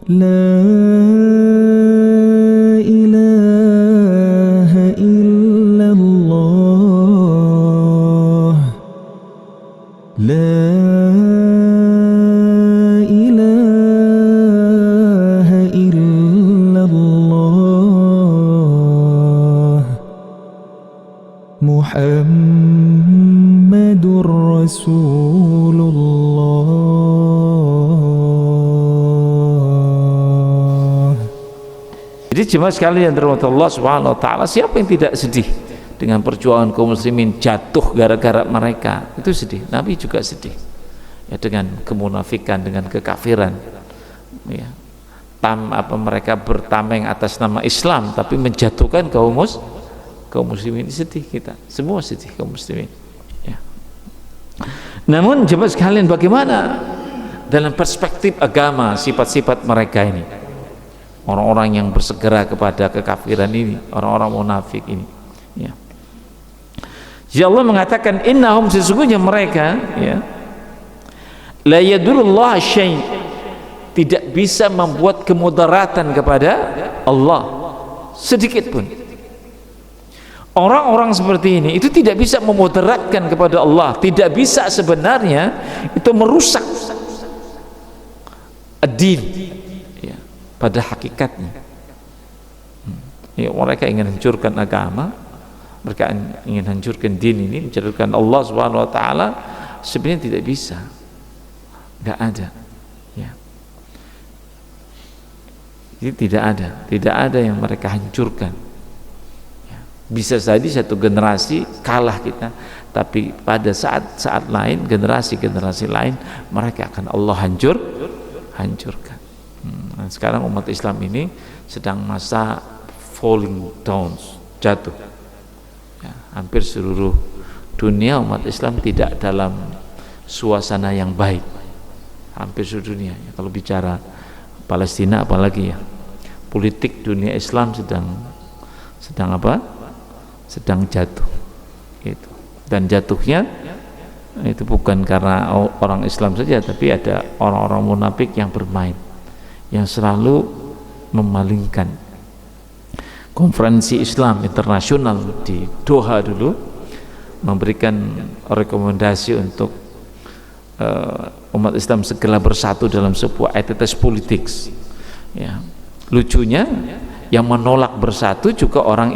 لا إله إلا الله لا إله إلا الله محمد رسول الله. Jadi jemaah sekalian dirahmati Allah Subhanahu wa taala, siapa yang tidak sedih dengan perjuangan kaum muslimin jatuh gara-gara mereka? Itu sedih. Nabi juga sedih. Ya, dengan kemunafikan, dengan kekafiran. Ya. Mereka bertameng atas nama Islam tapi menjatuhkan kaum muslimin. Sedih kita. Semua sedih kaum muslimin. Ya. Namun jemaah sekalian, bagaimana dalam perspektif agama sifat-sifat mereka ini? Orang-orang yang bersegera kepada kekafiran ini, orang-orang munafik ini, ya. Jadi Allah mengatakan innahum, sesungguhnya mereka, ya, la yadurullah syai', tidak bisa membuat kemudaratan kepada Allah sedikit pun. Orang-orang seperti ini itu tidak bisa memudaratkan kepada Allah, tidak bisa sebenarnya itu merusak ad-din, ya, pada hakikatnya. Ya, mereka ingin hancurkan agama, mereka ingin hancurkan din ini, menjadikan Allah Subhanahu wa taala, sebenarnya tidak bisa, tidak ada, ya. Jadi tidak ada yang mereka hancurkan. Ya. Bisa saja satu generasi kalah kita, tapi pada saat lain, generasi lain, mereka akan Allah hancurkan. Dan sekarang umat Islam ini sedang masa falling down, jatuh. Ya, hampir seluruh dunia umat Islam tidak dalam suasana yang baik. Hampir seluruh dunia. Ya, kalau bicara Palestina apalagi, ya, politik dunia Islam sedang apa? Sedang jatuh. Gitu. Dan jatuhnya itu bukan karena orang Islam saja, tapi ada orang-orang munafik yang bermain, yang selalu memalingkan. Konferensi Islam Internasional di Doha dulu memberikan rekomendasi untuk umat Islam segera bersatu dalam sebuah entitas politik. Ya. Lucunya yang menolak bersatu juga orang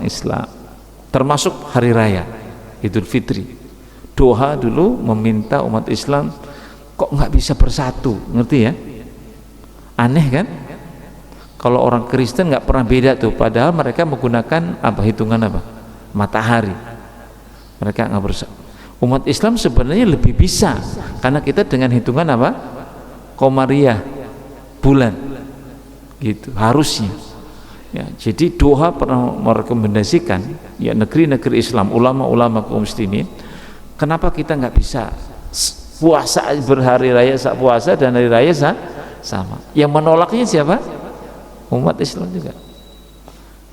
Islam, termasuk hari raya Idul Fitri. Doha dulu meminta umat Islam kok nggak bisa bersatu, ngerti ya? Aneh kan? Kalau orang Kristen nggak pernah beda tuh, padahal mereka menggunakan apa, hitungan apa? Matahari. Mereka nggak bersatu. Umat Islam sebenarnya lebih bisa, karena kita dengan hitungan apa? Komariah, bulan, gitu harusnya. Ya, jadi Doha pernah merekomendasikan, ya, negeri-negeri Islam, ulama-ulama kaum muslimin, kenapa kita nggak bisa puasa berhari raya sak puasa dan hari raya sama? Yang menolaknya siapa? Umat Islam juga.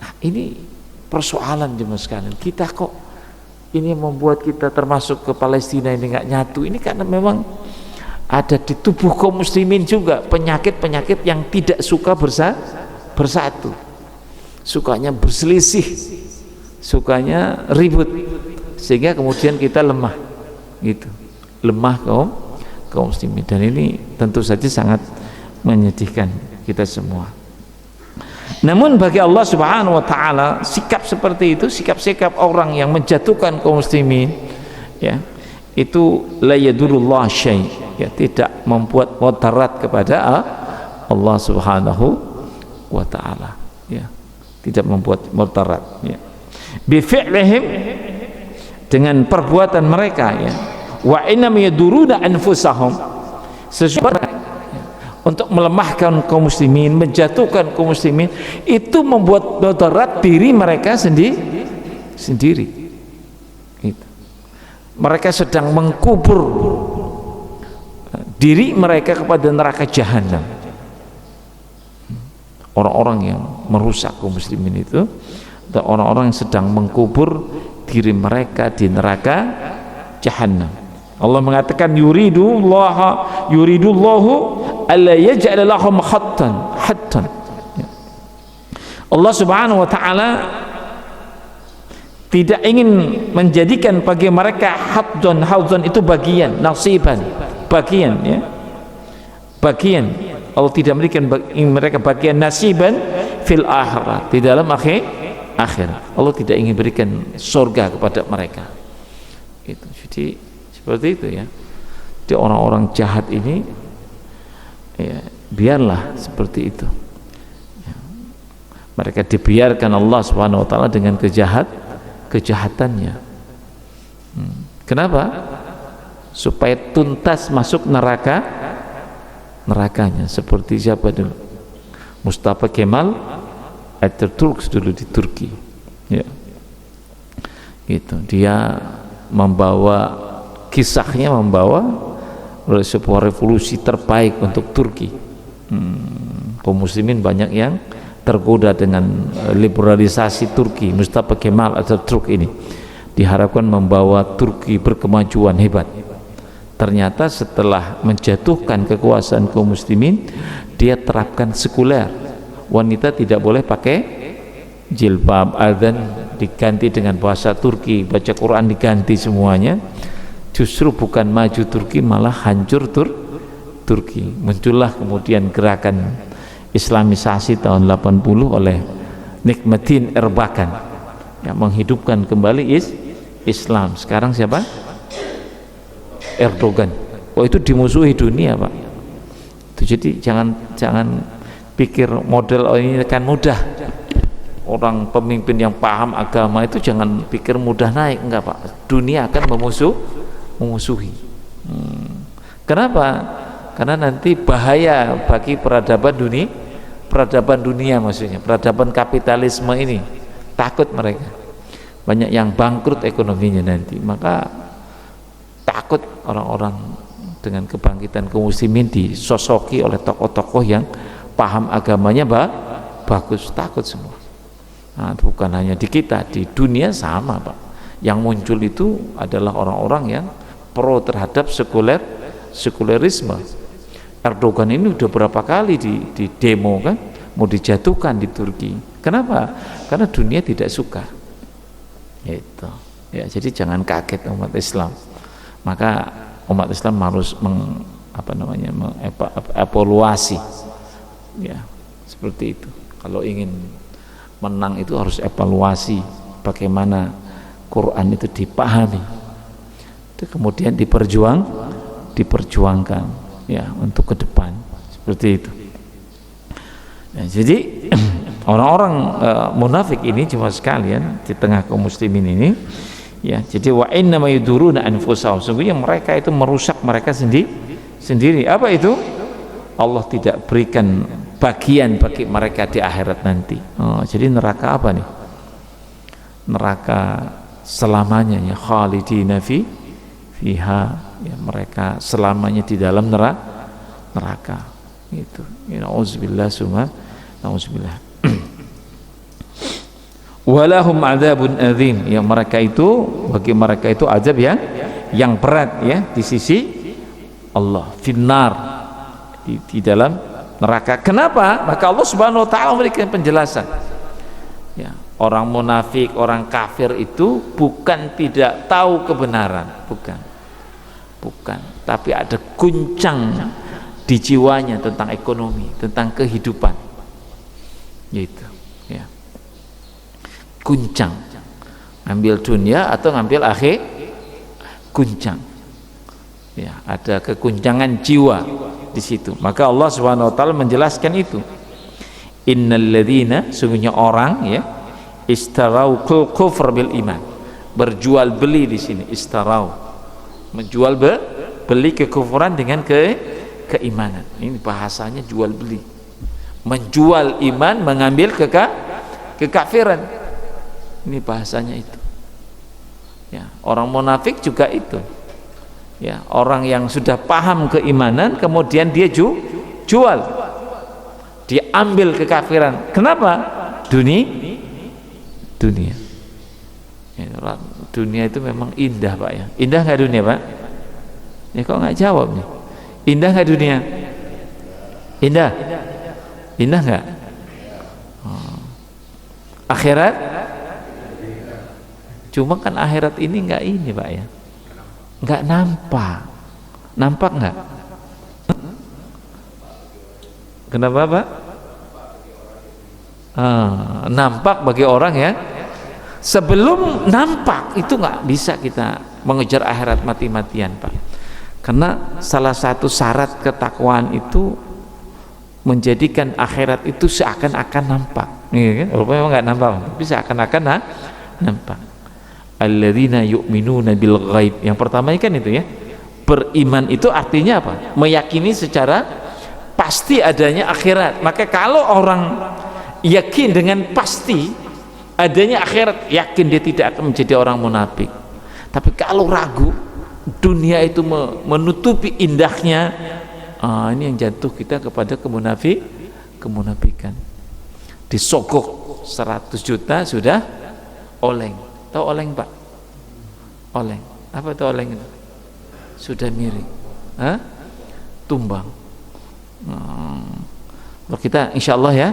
Nah, ini persoalan jemaah sekalian. Kita kok ini membuat kita termasuk ke Palestina ini nggak nyatu. Ini karena memang ada di tubuh kaum muslimin juga penyakit-penyakit yang tidak suka bersatu, sukanya berselisih, sukanya ribut, sehingga kemudian kita lemah, gitu, lemah kaum muslimin. Dan ini tentu saja sangat menyedihkan kita semua. Namun bagi Allah Subhanahu wa taala, sikap seperti itu, sikap-sikap orang yang menjatuhkan kaum muslimin, ya, itu la yadurullah syai', ya, tidak membuat mudarat kepada Allah Subhanahu wa taala, ya, tidak membuat mudarat, ya. Bi fi'lihim, dengan perbuatan mereka, ya. Wa innam yaduruna anfusahum, sesuatu untuk melemahkan kaum muslimin, menjatuhkan kaum muslimin, itu membuat mudarat diri mereka sendiri. Gitu. Mereka sedang mengkubur diri mereka kepada neraka jahanam. Orang-orang yang merusak kaum muslimin itu, atau orang-orang yang sedang mengkubur diri mereka di neraka jahanam. Allah mengatakan yuridullahu alla yaj'ala lahum hattan. Ya. Allah Subhanahu wa taala tidak ingin menjadikan bagi mereka hadzan itu bagian, nasiban, bagian, ya. Bagian. Allah tidak memberikan mereka bagian nasiban fil akhirah, di dalam akhirat. Allah tidak ingin berikan surga kepada mereka. Itu. Jadi seperti itu, ya. Jadi orang-orang jahat ini, ya, biarlah seperti itu. Ya. Mereka dibiarkan Allah Subhanahu wa taala dengan kejahatannya. Kenapa? Supaya tuntas masuk nerakanya. Seperti siapa dulu? Mustafa Kemal Atatürk dulu di Turki, ya. Gitu. Dia kisahnya membawa sebuah revolusi terbaik untuk Turki. Kaum muslimin banyak yang tergoda dengan liberalisasi Turki. Mustafa Kemal Atatürk ini diharapkan membawa Turki berkemajuan hebat. Ternyata setelah menjatuhkan kekuasaan kaum muslimin, dia terapkan sekuler. Wanita tidak boleh pakai jilbab, adzan diganti dengan bahasa Turki, baca Quran diganti semuanya. Justru bukan maju Turki, malah hancur Turki. Muncullah kemudian gerakan Islamisasi tahun 80 oleh Nikmatin Erbakan, yang menghidupkan kembali Islam. Sekarang siapa? Erdogan. Oh, itu dimusuhi dunia, Pak. Jadi jangan pikir model ini akan mudah. Orang pemimpin yang paham agama itu jangan pikir mudah naik, enggak, Pak. Dunia akan memusuhi. Kenapa? Karena nanti bahaya bagi peradaban dunia maksudnya, peradaban kapitalisme ini. Takut mereka. Banyak yang bangkrut ekonominya nanti. Maka takut orang-orang dengan kebangkitan kaum muslimin disosoki oleh tokoh-tokoh yang paham agamanya bagus. Takut semua. Nah, bukan hanya di kita, di dunia sama, Pak. Yang muncul itu adalah orang-orang yang pro terhadap sekulerisme. Erdogan ini udah berapa kali di demo, kan, mau dijatuhkan di Turki. Kenapa? Karena dunia tidak suka. Itu. Ya, jadi jangan kaget umat Islam. Maka umat Islam harus mengevaluasi, ya, seperti itu. Kalau ingin menang itu harus evaluasi bagaimana Quran itu dipahami, itu kemudian diperjuangkan, ya, untuk ke depan, seperti itu. Ya, jadi orang-orang munafik ini cuma sekalian di tengah kaum muslimin ini, ya. Jadi wa inna ma yuduruna anfusahum, sungguhnya mereka itu merusak mereka sendiri. Apa itu? Allah tidak berikan bagian bagi mereka di akhirat nanti. Jadi neraka apa nih? Neraka selamanya, ya, khalidina fiha, ya, mereka selamanya di dalam neraka. Itu. Nauzubillah summa nauzubillah. Walahum adzabun adzim, yang bagi mereka itu azab yang berat, ya, di sisi Allah, finnar, di dalam neraka. Kenapa? Maka Allah Subhanahu wa taala memberikan penjelasan. Ya, orang munafik, orang kafir itu bukan tidak tahu kebenaran, bukan, tapi ada guncang di jiwanya tentang ekonomi, tentang kehidupan. Gitu, ya. Guncang, ngambil dunia atau ngambil akhir, guncang, ya, ada keguncangan jiwa di situ. Maka Allah Subhanahu wa taala menjelaskan itu. Innal ladzina, sungguhnya orang, ya, istarau kufr bil iman, berjual beli di sini. Istarau, menjual beli kekufuran dengan keimanan. Ini bahasanya jual beli, menjual iman, mengambil kekafiran. Ini bahasanya itu, ya. Orang munafik juga itu, ya, orang yang sudah paham keimanan kemudian dia jual, dia ambil kekafiran. Kenapa? Dunia, ya, dunia itu memang indah, Pak, ya. Indah nggak dunia, Pak? Ya, kok nggak jawab nih? Indah nggak dunia? Indah? Indah nggak? Akhirat? Cuma kan akhirat ini nggak ini Pak ya, nggak nampak. Nampak nggak? Kenapa Pak? Nampak bagi orang ya. Sebelum nampak itu nggak bisa kita mengejar akhirat mati-matian Pak, karena salah satu syarat ketakwaan itu menjadikan akhirat itu seakan-akan nampak, kan? Walaupun memang nggak nampak, tapi seakan-akan nampak. Alladzina yu'minuna bil ghaib. Yang pertamanya kan itu ya, beriman itu artinya apa? Meyakini secara pasti adanya akhirat. Maka kalau orang yakin dengan pasti adanya akhirat, yakin dia tidak akan menjadi orang munafik. Tapi kalau ragu, dunia itu menutupi indahnya, ini yang jatuh kita kepada kemunafikan. Disogok 100 juta sudah oleng. Tahu oleng Pak? Oleng. Apa itu oleng itu? Sudah miring. Tumbang. Kita insya Allah ya.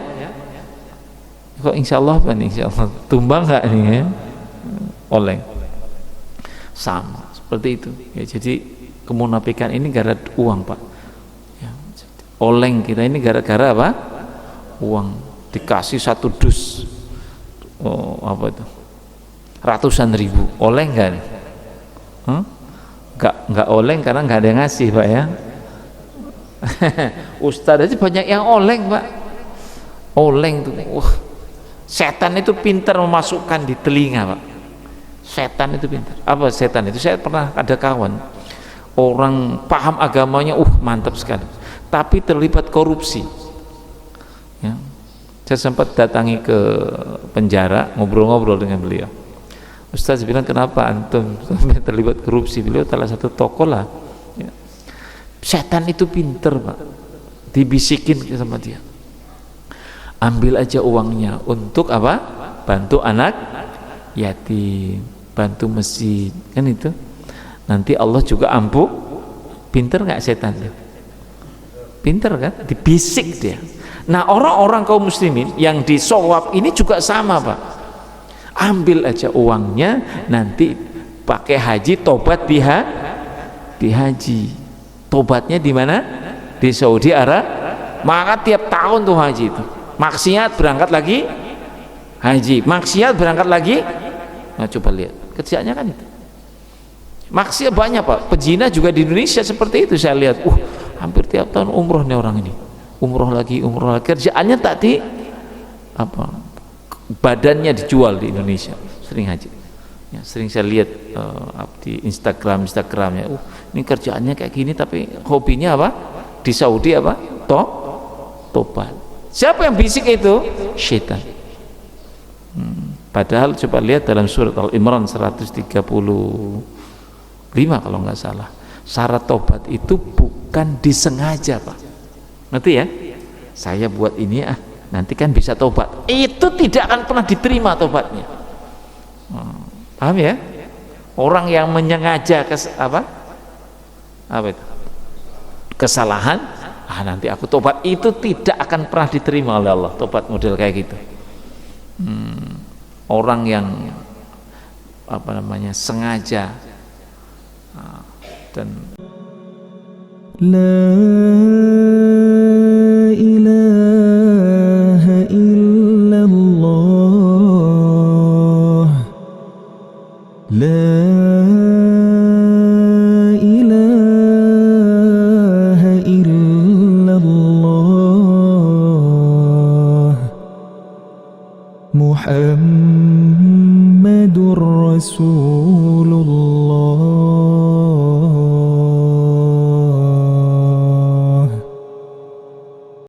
Kok insya Allah apa nih? Insya Allah tumbang nggak nih ya? Oleng. Sama seperti itu ya. Jadi kemunafikan ini gara uang Pak ya. Oleng kita ini gara-gara apa? Uang. Dikasih 1 dus apa itu? Ratusan ribu. Oleng nggak nih? Nggak oleng karena nggak ada yang ngasih Pak ya. Ustadz aja banyak yang oleng Pak. Oleng tuh, setan itu pintar memasukkan di telinga Pak. Setan itu pintar. Apa setan itu? Saya pernah ada kawan orang paham agamanya, mantap sekali, tapi terlibat korupsi ya. Saya sempat datangi ke penjara, ngobrol-ngobrol dengan beliau. Ustaz bilang, kenapa antum sampai terlibat korupsi? Beliau salah satu tokoh lah ya. Setan itu pintar Pak, dibisikin sama dia, ambil aja uangnya untuk apa? Bantu anak yatim, bantu masjid, kan itu nanti Allah juga ampuh. Pinter nggak setannya? Pinter kan? Dibisik dia. Nah orang-orang kaum muslimin yang disowab ini juga sama Pak, ambil aja uangnya, nanti pakai haji, tobat di haji. Tobatnya di mana? Di Saudi Arab. Maka tiap tahun tuh haji itu, maksiat berangkat lagi haji, maksiat berangkat lagi. Nah coba lihat kerjanya kan itu, maksiat banyak Pak. Pezina juga di Indonesia seperti itu, saya lihat hampir tiap tahun umroh nih orang ini, umroh lagi. Kerjaannya tadi apa, badannya dijual di Indonesia, sering haji ya. Sering saya lihat di Instagramnya, ini kerjaannya kayak gini, tapi hobinya apa? Di Saudi apa? Tobat. Siapa yang bisik itu? Syaitan. Padahal coba lihat dalam surat Al-Imran 135 kalau nggak salah, syarat tobat itu bukan disengaja Pak. Ngerti ya? Saya buat ini nanti kan bisa tobat. Itu tidak akan pernah diterima tobatnya. Paham ya? Orang yang menyengaja apa itu? Kesalahan, nanti aku tobat, itu tidak akan pernah diterima oleh Allah, tobat model kayak gitu. Orang yang sengaja dan La ilaha illallah, La ilaha illallah, Muhammadur Rasulullah.